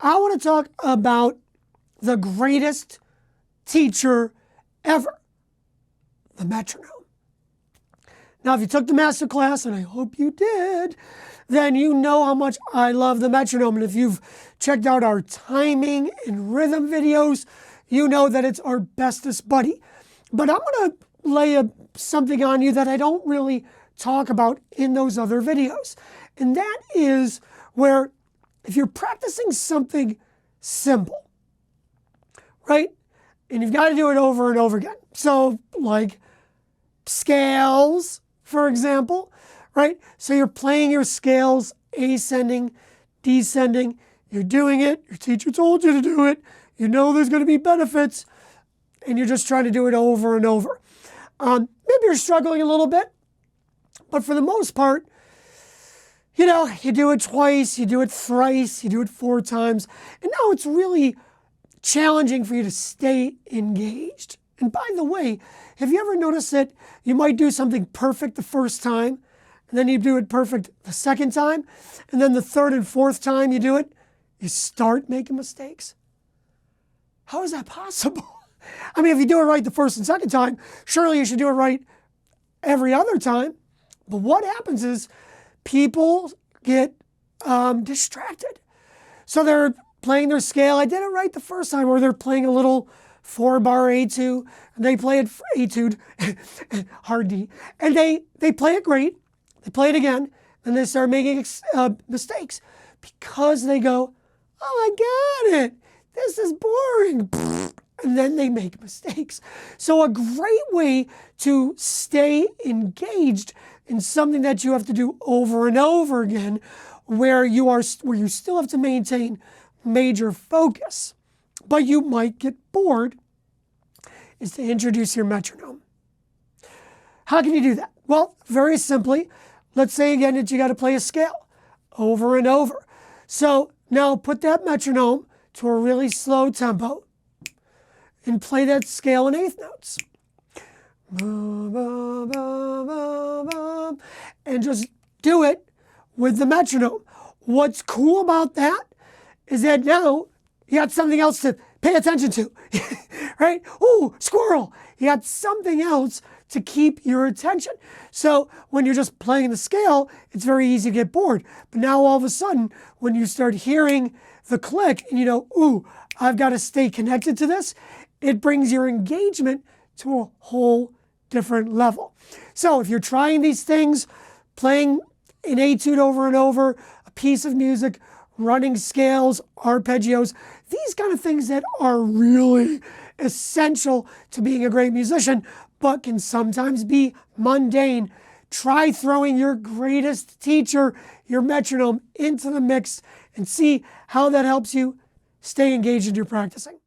I want to talk about the greatest teacher ever, the metronome. Now, if you took the master class, and I hope you did, then you know how much I love the metronome. And if you've checked out our timing and rhythm videos, you know that it's our bestest buddy. But I'm going to lay something on you that I don't really talk about in those other videos. And that is where if you're practicing something simple, right? And you've got to do it over and over again. So like scales, for example, right? So you're playing your scales, ascending, descending. You're doing it. Your teacher told you to do it. You know there's going to be benefits. And you're just trying to do it over and over. Maybe you're struggling a little bit. But for the most part, you know, you do it twice, you do it thrice, you do it 4 times. And now it's really challenging for you to stay engaged. And by the way, have you ever noticed that you might do something perfect the first time, and then you do it perfect the second time, and then the third and fourth time you do it, you start making mistakes? How is that possible? I mean, if you do it right the first and second time, surely you should do it right every other time. But what happens is people get distracted. So they're playing their scale. I did it right the first time, or they're playing a little 4-bar etude, and they play it etude, hard D, and they play it great. They play it again, and they start making mistakes because they go, oh, I got it. This is boring. And then they make mistakes. So a great way to stay engaged in something that you have to do over and over again, where you still have to maintain major focus, but you might get bored, is to introduce your metronome. How can you do that? Well, very simply, let's say again that you got to play a scale over and over. So now put that metronome to a really slow tempo and play that scale in eighth notes. And just do it with the metronome. What's cool about that is that now you got something else to pay attention to, right? Ooh, squirrel. You got something else to keep your attention. So when you're just playing the scale, it's very easy to get bored. But now all of a sudden, when you start hearing the click and you know, ooh, I've got to stay connected to this, it brings your engagement to a whole different level. So if you're trying these things, playing an etude over and over, a piece of music, running scales, arpeggios, these kind of things that are really essential to being a great musician, but can sometimes be mundane. Try throwing your greatest teacher, your metronome, into the mix and see how that helps you stay engaged in your practicing.